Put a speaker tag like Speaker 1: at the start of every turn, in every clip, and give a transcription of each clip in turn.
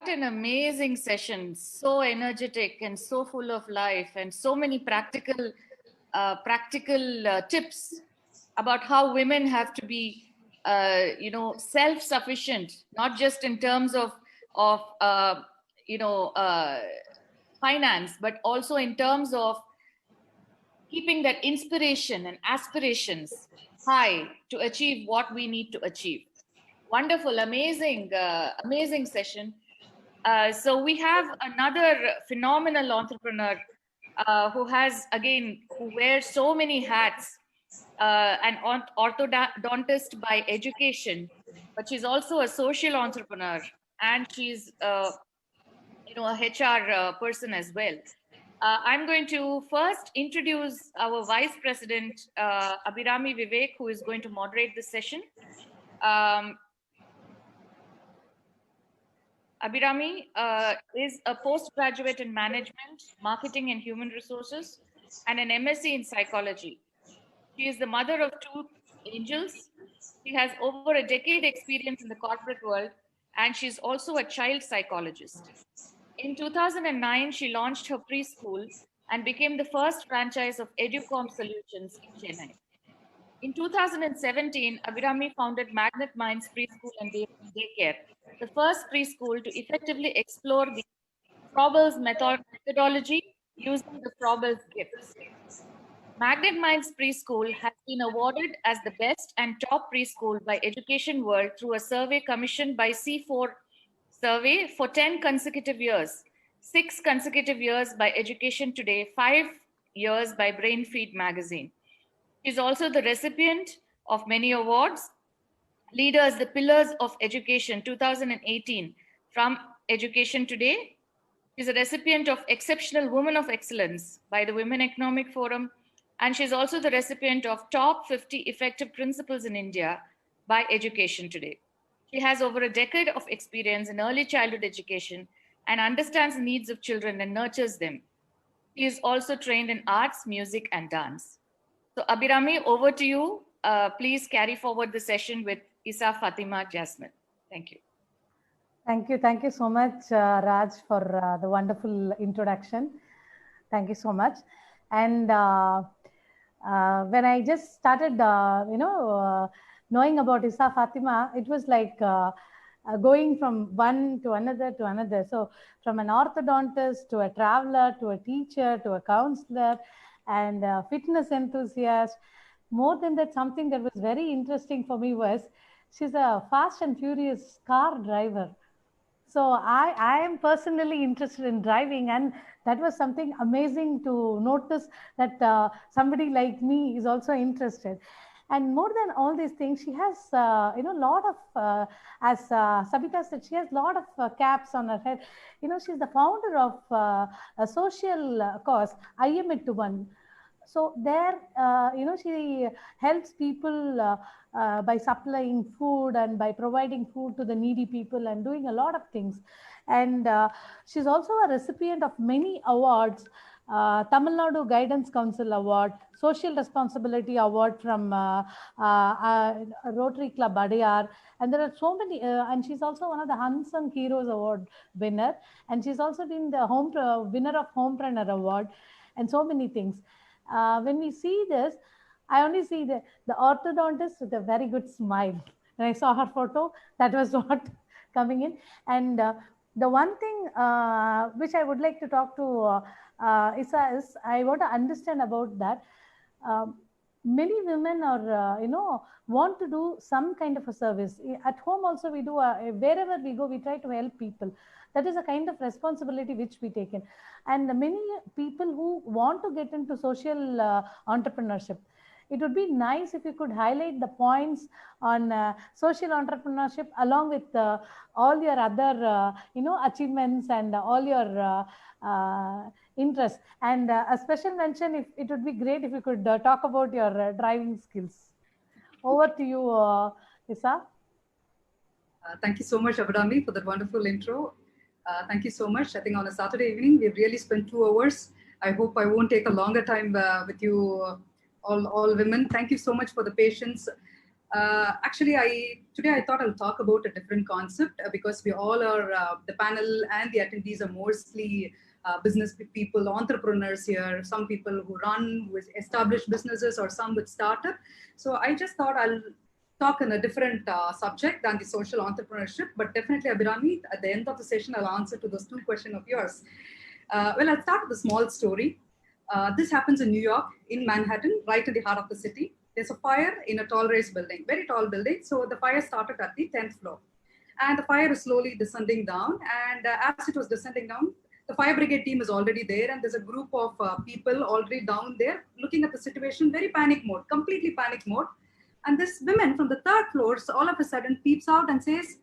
Speaker 1: An amazing session, so energetic and so full of life, and so many practical tips about how women have to be, self-sufficient, not just in terms of you know uh, finance, but also in terms of keeping that inspiration and aspirations high to achieve what we need to achieve. Wonderful, amazing session. So we have another phenomenal entrepreneur who wears so many hats, an orthodontist by education, but she's also a social entrepreneur, and she's a HR person as well. I'm going to first introduce our Vice President, Abhirami Vivek, who is going to moderate this session. Um, Abhirami is a postgraduate in management, marketing, and human resources, and an MSc in psychology. She is the mother of two angels. She has over a decade experience in the corporate world, and she's also a child psychologist. In 2009, she launched her preschool and became the first franchise of Educom Solutions in Chennai. In 2017, Abhirami founded Magnet Minds Preschool and Daycare, the first preschool to effectively explore the Froebel's methodology using the Froebel's gifts. Magnet Minds Preschool has been awarded as the best and top preschool by Education World through a survey commissioned by C4 Survey for 10 consecutive years, 6 consecutive years by Education Today, 5 years by Brainfeed magazine. She is also the recipient of many awards. Leaders, the Pillars of Education 2018 from Education Today. She is a recipient of Exceptional Woman of Excellence by the Women Economic Forum. And she is also the recipient of Top 50 Effective Principals in India by Education Today. She has over a decade of experience in early childhood education and understands the needs of children and nurtures them. She is also trained in arts, music, and dance. So Abhirami, over to you. Please carry forward the session with Isa Fatima Jasmine. Thank you.
Speaker 2: Thank you. Thank you so much, Raj, for the wonderful introduction. Thank you so much. And when I just started, knowing about Isa Fatima, it was like going from one to another to another. So from an orthodontist to a traveler to a teacher to a counselor and a fitness enthusiast. More than that, something that was very interesting for me was she's a fast and furious car driver. So I am personally interested in driving, and that was something amazing to notice that somebody like me is also interested. And more than all these things, she has, lot of, as Sabita said, she has a lot of caps on her head. She's the founder of a social cause, I Am It to One. So there, she helps people by supplying food and by providing food to the needy people and doing a lot of things. And she's also a recipient of many awards. Tamil Nadu Guidance Council Award, Social Responsibility Award from Rotary Club Adiyar, and there are so many. And she's also one of the Unsung Heroes Award winner, and she's also been the winner of Homepreneur Award, and so many things. When we see this, I only see the orthodontist with a very good smile. When I saw her photo, that was what coming in. And the one thing which I would like to talk to Isa is, I want to understand about that. Many women are, want to do some kind of a service. At home also we do, wherever we go, we try to help people. That is a kind of responsibility which we take in. And many people who want to get into social entrepreneurship, it would be nice if you could highlight the points on social entrepreneurship along with all your other, achievements and all your interests. And a special mention, if it would be great if you could talk about your driving skills. Over to you, Isa.
Speaker 3: Thank you so much, Abhirami, for that wonderful intro. Thank you so much. I think on a Saturday evening, we've really spent 2 hours. I hope I won't take a longer time with you all women. Thank you so much for the patience. Today I thought I'll talk about a different concept because we all are, the panel and the attendees are mostly business people, entrepreneurs here, some people who run with established businesses or some with startup. So I just thought I'll talk on a different subject than the social entrepreneurship, but definitely Abhirami, at the end of the session, I'll answer to those two questions of yours. Well, I'll start with a small story. This happens in New York, in Manhattan, right in the heart of the city. There's a fire in a tall rise building, very tall building. So the fire started at the 10th floor. And the fire is slowly descending down. And as it was descending down, the fire brigade team is already there. And there's a group of people already down there looking at the situation, very panic mode, completely panic mode. And this woman from the 3rd floor, so all of a sudden peeps out and says,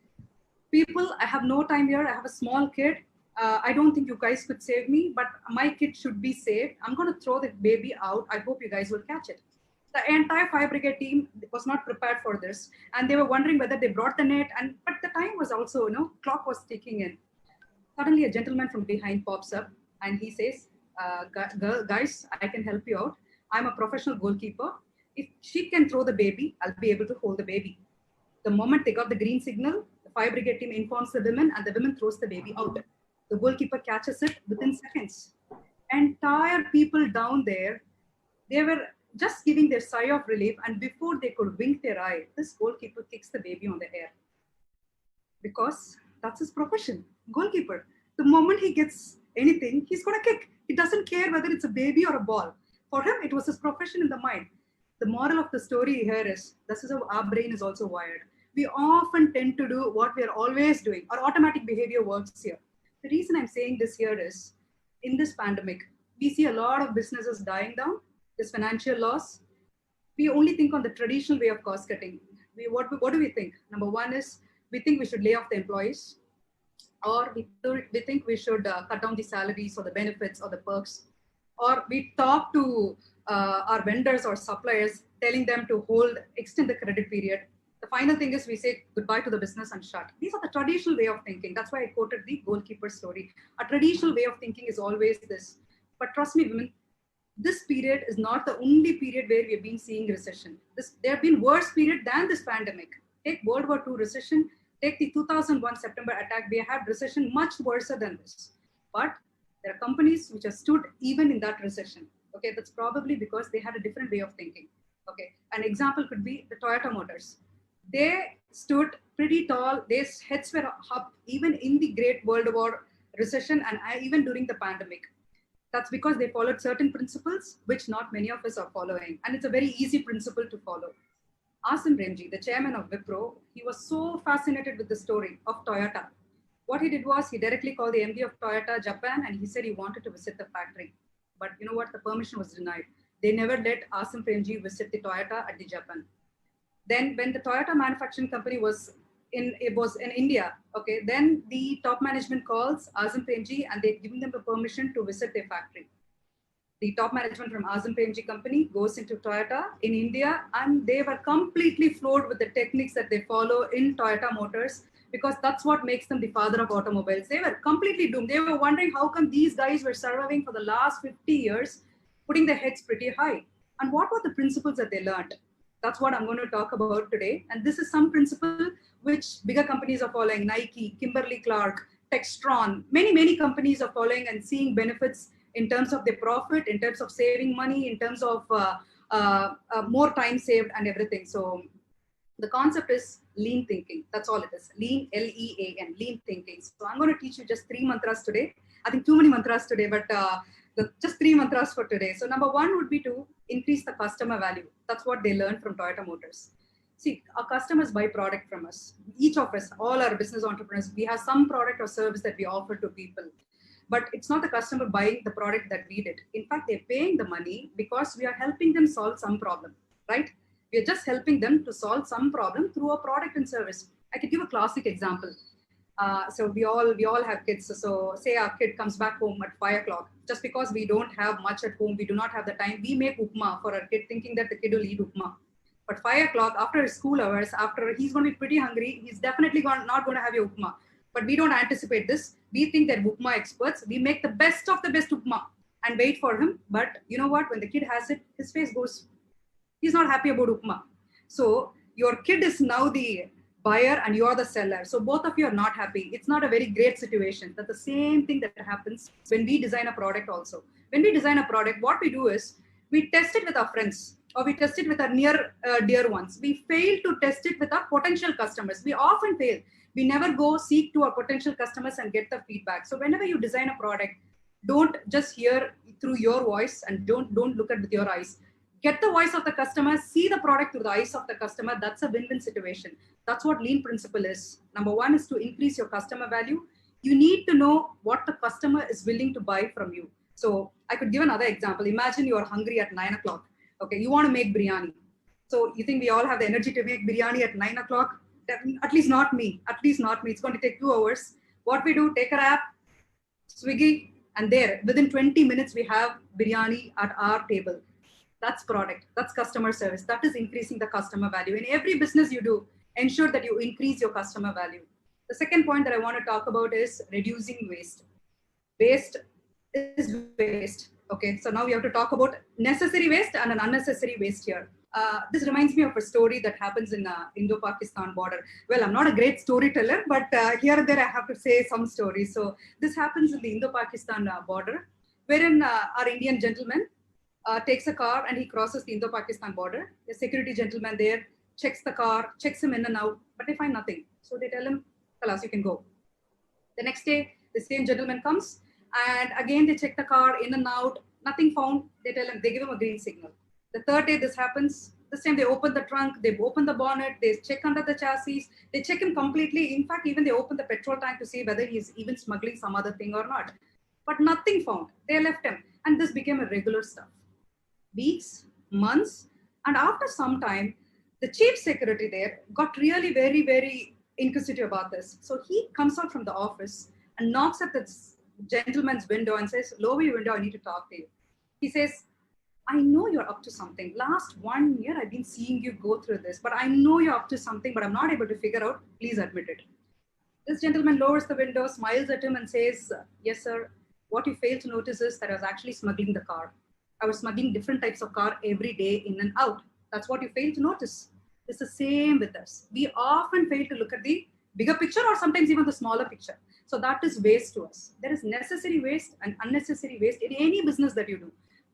Speaker 3: people, I have no time here. I have a small kid. I don't think you guys could save me, but my kid should be saved. I'm going to throw the baby out. I hope you guys will catch it. The entire fire brigade team was not prepared for this. And they were wondering whether they brought the net. But the time was also, clock was ticking in. Suddenly a gentleman from behind pops up and he says, guys, I can help you out. I'm a professional goalkeeper. If she can throw the baby, I'll be able to hold the baby. The moment they got the green signal, the fire brigade team informs the women and the women throws the baby out. The goalkeeper catches it within seconds. Entire people down there, they were just giving their sigh of relief, and before they could wink their eye, this goalkeeper kicks the baby on the air. Because that's his profession, goalkeeper. The moment he gets anything, he's gonna kick. He doesn't care whether it's a baby or a ball. For him, it was his profession in the mind. The moral of the story here is, this is how our brain is also wired. We often tend to do what we are always doing. Our automatic behavior works here. The reason I'm saying this here is, in this pandemic, we see a lot of businesses dying down, this financial loss. We only think on the traditional way of cost cutting. What do we think? Number one is, we think we should lay off the employees, or we think we should cut down the salaries or the benefits or the perks, or we talk to our vendors or suppliers, telling them to extend the credit period. The final thing is we say goodbye to the business and shut. These are the traditional way of thinking. That's why I quoted the goalkeeper story. A traditional way of thinking is always this. But trust me, women, this period is not the only period where we have been seeing recession. There have been worse period than this pandemic. Take World War II recession, take the 2001 September attack. We had recession much worse than this. But there are companies which have stood even in that recession. Okay, that's probably because they had a different way of thinking. Okay, an example could be the Toyota Motors. They stood pretty tall. Their heads were up even in the Great World War recession and even during the pandemic. That's because they followed certain principles, which not many of us are following. And it's a very easy principle to follow. Asim Premji, the chairman of Wipro, he was so fascinated with the story of Toyota. What he did was he directly called the MD of Toyota Japan and he said he wanted to visit the factory. But you know what? The permission was denied. They never let Asim Premji visit the Toyota at the Japan. Then when the Toyota manufacturing company was in India, okay, then the top management calls Asim Premji and they're giving them the permission to visit their factory. The top management from Asim Premji company goes into Toyota in India and they were completely floored with the techniques that they follow in Toyota Motors, because that's what makes them the father of automobiles. They were completely doomed. They were wondering how come these guys were surviving for the last 50 years, putting their heads pretty high. And what were the principles that they learned? That's what I'm going to talk about today. And this is some principle which bigger companies are following. Nike, Kimberly-Clark, Textron, many companies are following and seeing benefits in terms of their profit, in terms of saving money, in terms of more time saved and everything. So the concept is lean thinking. That's all it is. Lean, L-E-A-N, lean thinking. So I'm going to teach you just 3 mantras today. I think too many mantras today, but just 3 mantras for today. So number 1 would be to increase the customer value. That's what they learned from Toyota Motors. See, our customers buy product from us. Each of us, all our business entrepreneurs, we have some product or service that we offer to people. But it's not the customer buying the product that we did. In fact, they're paying the money because we are helping them solve some problem, right? We are just helping them to solve some problem through a product and service. I could give a classic example. So we all have kids. So say our kid comes back home at 5 o'clock. Just because we don't have much at home, we do not have the time, we make upma for our kid thinking that the kid will eat upma. But 5 o'clock after his school hours, after he's going to be pretty hungry, he's definitely not going to have your upma. But we don't anticipate this. We think they're upma experts. We make the best of the best upma and wait for him. But you know what? When the kid has it, his face goes, he's not happy about upma. So your kid is now the buyer and you're the seller. So both of you are not happy. It's not a very great situation. That's the same thing that happens when we design a product also. When we design a product, what we do is we test it with our friends or we test it with our near dear ones. We fail to test it with our potential customers. We often fail. We never go seek to our potential customers and get the feedback. So whenever you design a product, don't just hear through your voice and don't look at with your eyes. Get the voice of the customer, see the product through the eyes of the customer. That's a win-win situation. That's what lean principle is. Number one is to increase your customer value. You need to know what the customer is willing to buy from you. So I could give another example. Imagine you are hungry at 9 o'clock. Okay, you want to make biryani. So you think we all have the energy to make biryani at 9 o'clock? At least not me. At least not me. It's going to take 2 hours. What we do, take a app, Swiggy, and there, within 20 minutes, we have biryani at our table. That's product. That's customer service. That is increasing the customer value. In every business you do, ensure that you increase your customer value. The second point that I want to talk about is reducing waste. Waste is waste. Okay, so now we have to talk about necessary waste and an unnecessary waste here. This reminds me of a story that happens in Indo-Pakistan border. Well, I'm not a great storyteller, but here and there I have to say some stories. So this happens in the Indo-Pakistan border, wherein our Indian gentleman takes a car and he crosses the Indo-Pakistan border. The security gentleman there checks the car, checks him in and out, but they find nothing. So they tell him, "Kalas, you can go." The next day, the same gentleman comes and again they check the car in and out, nothing found. They tell him, they give him a green signal. The third day this happens. This time they open the trunk, they open the bonnet, they check under the chassis, they check him completely. In fact, even they open the petrol tank to see whether he's even smuggling some other thing or not. But nothing found. They left him. And this became a regular stuff. Weeks, months, and after some time, the chief secretary there got really very, very inquisitive about this. So he comes out from the office and knocks at the gentleman's window and says, "Lower your window, I need to talk to you." He says, "I know you're up to something. Last 1 year, I've been seeing you go through this, but I know you're up to something, but I'm not able to figure out. Please admit it." This gentleman lowers the window, smiles at him and says, "Yes, sir. What you fail to notice is that I was actually smuggling the car. I was smuggling different types of car every day in and out. That's what you fail to notice." It's the same with us. We often fail to look at the bigger picture or sometimes even the smaller picture. So that is waste to us. There is necessary waste and unnecessary waste in any business that you do.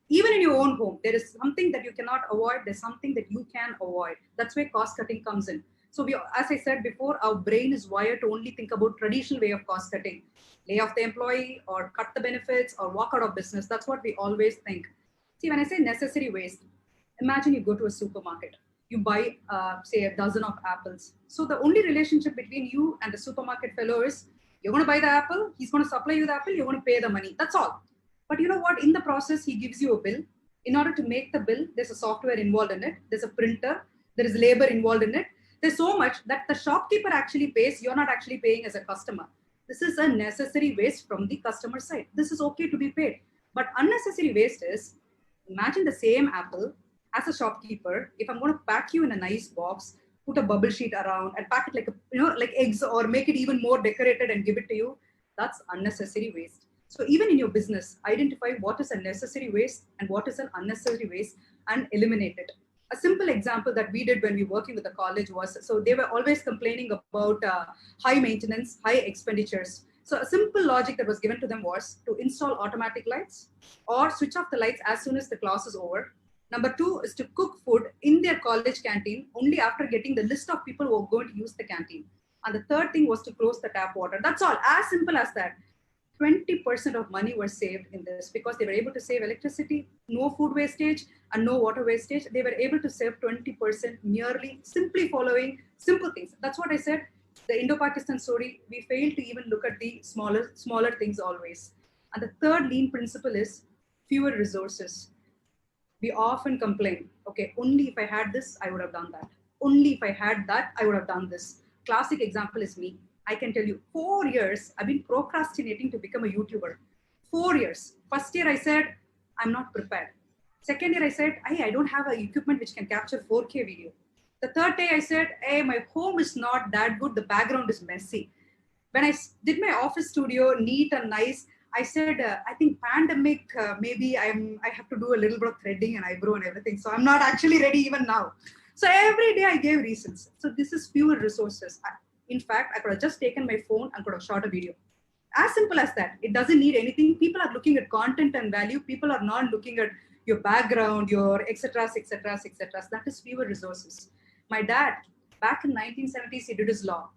Speaker 3: Even in your own home, there is something that you cannot avoid. There's something that you can avoid. That's where cost cutting comes in. So we, as I said before, our brain is wired to only think about traditional way of cost cutting. Lay off the employee or cut the benefits or walk out of business. That's what we always think. See, when I say necessary waste, imagine you go to a supermarket. You buy, say, a dozen of apples. So the only relationship between you and the supermarket fellow is you're going to buy the apple, he's going to supply you the apple, you're going to pay the money. That's all. But you know what? In the process, he gives you a bill. In order to make the bill, there's a software involved in it. There's a printer. There is labor involved in it. There's so much that the shopkeeper actually pays. You're not actually paying as a customer. This is a necessary waste from the customer side. This is okay to be paid. But unnecessary waste is, imagine the same apple as a shopkeeper. If I'm going to pack you in a nice box, put a bubble sheet around and pack it like, like eggs or make it even more decorated and give it to you, that's unnecessary waste. So even in your business, identify what is a necessary waste and what is an unnecessary waste and eliminate it. A simple example that we did when we were working with the college was, so they were always complaining about high maintenance, high expenditures. So a simple logic that was given to them was to install automatic lights or switch off the lights as soon as the class is over. Number two is to cook food in their college canteen only after getting the list of people who are going to use the canteen. And the third thing was to close the tap water. That's all, as simple as that. 20% of money was saved in this because they were able to save electricity, no food wastage and no water wastage. They were able to save 20% merely simply following simple things. That's what I said. The Indo-Pakistan story, we fail to even look at the smaller things always. And the third lean principle is fewer resources. We often complain, okay, only if I had this, I would have done that. Only if I had that, I would have done this. Classic example is me. I can tell you, 4 years, I've been procrastinating to become a YouTuber. 4 years. First year I said, I'm not prepared. Second year I said, hey, I don't have an equipment which can capture 4K video. The third day I said, hey, my home is not that good. The background is messy. When I did my office studio neat and nice, I said, I think pandemic, maybe I have to do a little bit of threading and eyebrow and everything. So I'm not actually ready even now. So every day I gave reasons. So this is fewer resources. In fact, I could have just taken my phone and could have shot a video. As simple as that. It doesn't need anything. People are looking at content and value. People are not looking at your background, your etc., etc., etc. That is fewer resources. My dad, back in 1970s, he did his law.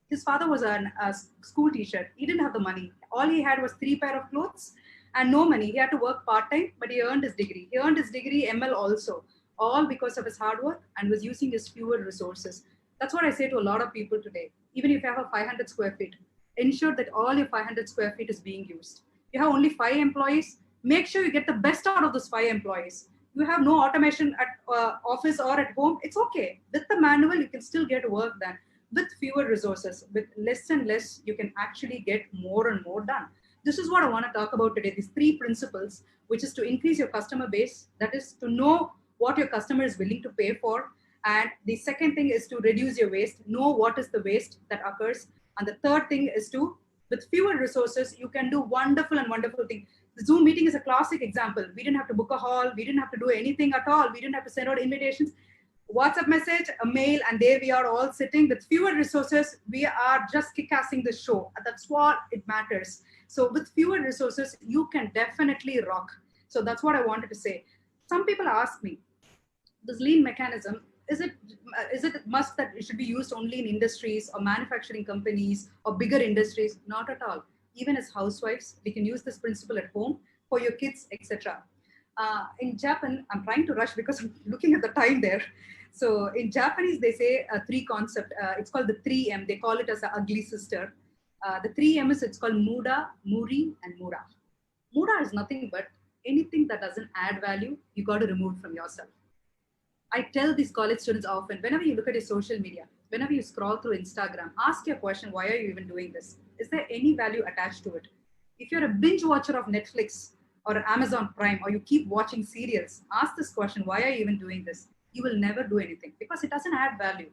Speaker 3: His father was a school teacher. He didn't have the money. All he had was 3 pair of clothes and no money. He had to work part-time, but he earned his degree. He earned his degree ML also, all because of his hard work and was using his fewer resources. That's what I say to a lot of people today. Even if you have a 500 square feet, ensure that all your 500 square feet is being used. You have only 5 employees, make sure you get the best out of those 5 employees. You have no automation at office or at home, it's okay. With the manual, you can still get work done. With fewer resources, with less and less, you can actually get more and more done. This is what I want to talk about today, these 3 principles, which is to increase your customer base, that is to know what your customer is willing to pay for. And the second thing is to reduce your waste, know what is the waste that occurs. And the third thing is to, with fewer resources, you can do wonderful things. The Zoom meeting is a classic example. We didn't have to book a hall. We didn't have to do anything at all. We didn't have to send out invitations. WhatsApp message, a mail, and there we are all sitting with fewer resources. We are just kick-assing the show. That's what it matters. So with fewer resources, you can definitely rock. So that's what I wanted to say. Some people ask me, this lean mechanism, is it a must that it should be used only in industries or manufacturing companies or bigger industries? Not at all. Even as housewives, we can use this principle at home for your kids, etc. In Japan, I'm trying to rush because I'm looking at the time there. So in Japanese, they say a 3 concept. It's called the 3M. They call it as an ugly sister. The 3M is, it's called Muda, Muri, and Mura. Muda is nothing but anything that doesn't add value, you got to remove from yourself. I tell these college students often, whenever you look at your social media, whenever you scroll through Instagram, ask your question, why are you even doing this? Is there any value attached to it? If you're a binge watcher of Netflix or Amazon Prime, or you keep watching serials, ask this question, why are you even doing this? You will never do anything because it doesn't add value.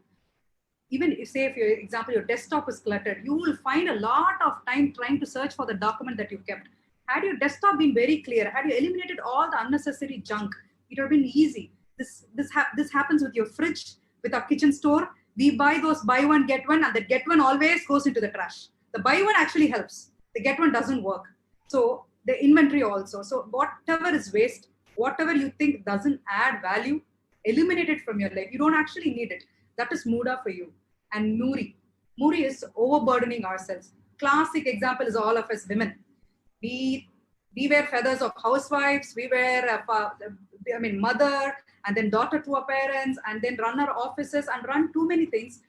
Speaker 3: Even if, say, for example, your desktop is cluttered, you will find a lot of time trying to search for the document that you kept. Had your desktop been very clear, had you eliminated all the unnecessary junk, it would have been easy. This happens with your fridge, with our kitchen store. We buy those buy one, get one, and the get one always goes into the trash. The buy one actually helps. The get one doesn't work. So the inventory also. So whatever is waste, whatever you think doesn't add value, eliminate it from your life. You don't actually need it. That is Muda for you. And Muri. Muri is overburdening ourselves. Classic example is all of us women. We wear feathers of housewives. We wear, mother, and then daughter to our parents, and then run our offices and run too many things.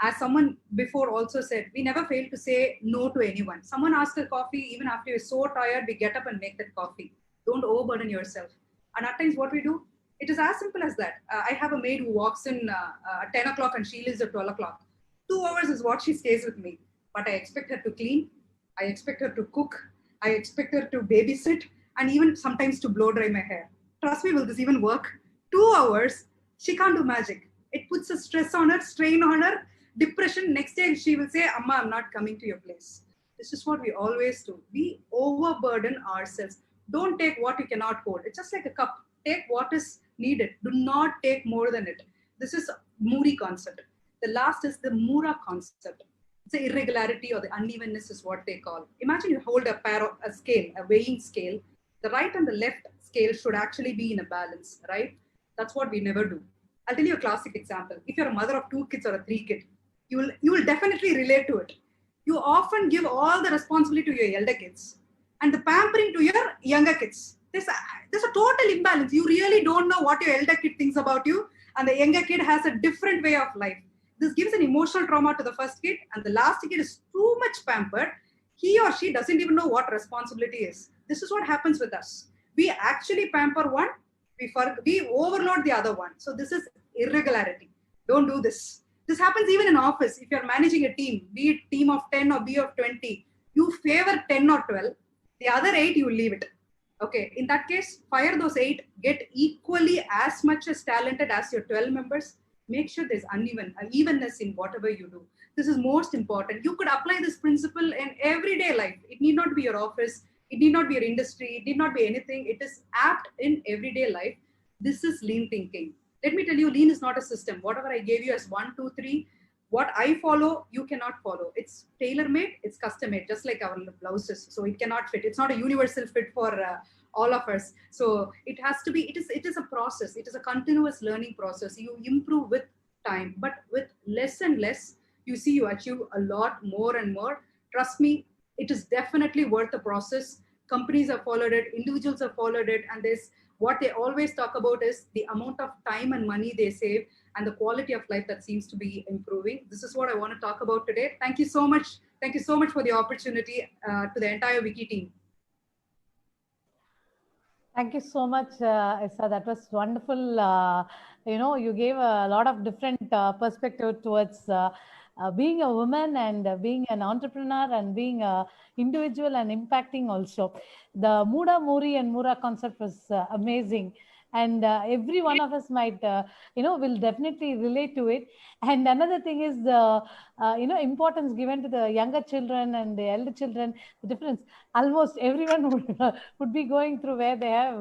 Speaker 3: As someone before also said, we never fail to say no to anyone. Someone asks a coffee, even after you're so tired, we get up and make that coffee. Don't overburden yourself. And at times what we do, it is as simple as that. I have a maid who walks in at 10 o'clock and she leaves at 12 o'clock. 2 hours is what she stays with me. But I expect her to clean. I expect her to cook. I expect her to babysit and even sometimes to blow dry my hair. Trust me, will this even work? 2 hours, she can't do magic. It puts a stress on her, strain on her, depression. Next day, she will say, Amma, I'm not coming to your place. This is what we always do. We overburden ourselves. Don't take what you cannot hold. It's just like a cup. Take what is needed. Do not take more than it. This is Muri concept. The last is the Mura concept. It's the irregularity or the unevenness is what they call. Imagine you hold a scale, a weighing scale. The right and the left scale should actually be in a balance, right? That's what we never do. I'll tell you a classic example. If you're a mother of 2 kids or a 3 kid, you will definitely relate to it. You often give all the responsibility to your elder kids and the pampering to your younger kids. There's a total imbalance. You really don't know what your elder kid thinks about you, and the younger kid has a different way of life. This gives an emotional trauma to the first kid, and the last kid is too much pampered. He or she doesn't even know what responsibility is. This is what happens with us. We actually pamper one, we overload the other one. So this is irregularity. Don't do this. This happens even in office. If you're managing a team, be it team of 10 or be of 20, you favor 10 or 12. The other 8, you leave it. Okay, in that case, fire those 8, get equally as much as talented as your 12 members. Make sure there's evenness in whatever you do. This is most important. You could apply this principle in everyday life. It need not be your office. It need not be your industry. It need not be anything. It is apt in everyday life. This is lean thinking. Let me tell you, lean is not a system. Whatever I gave you as 1, 2, 3, what I follow, you cannot follow. It's tailor-made, it's custom-made, just like our blouses. So it cannot fit. It's not a universal fit for all of us. So it has to be, it is a process. It is a continuous learning process. You improve with time, but with less and less, you see you achieve a lot more and more. Trust me, it is definitely worth the process. Companies have followed it, individuals have followed it, and this, what they always talk about is the amount of time and money they save and the quality of life that seems to be improving. This is what I want to talk about today. Thank you so much. Thank you so much for the opportunity to the entire Wiki team.
Speaker 2: Thank you so much, Issa. That was wonderful. You gave a lot of different perspective towards being a woman and being an entrepreneur and being an individual and impacting also. The Muda, Muri and Mura concept was amazing. And every one of us might, will definitely relate to it. And another thing is the, importance given to the younger children and the elder children, the difference. Almost everyone would be going through where they have,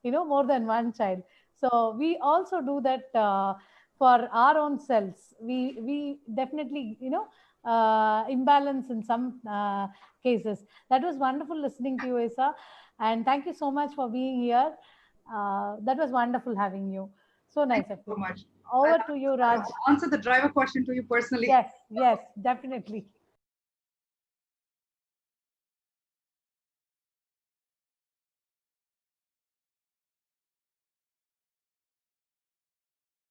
Speaker 2: more than one child. So we also do that for our own selves. We definitely, imbalance in some cases. That was wonderful listening to you, Issa. And thank you so much for being here. That was wonderful having you. So nice of you.
Speaker 3: So much.
Speaker 2: Over to you, Raj.
Speaker 3: Answer the driver question to you personally.
Speaker 2: Yes, definitely.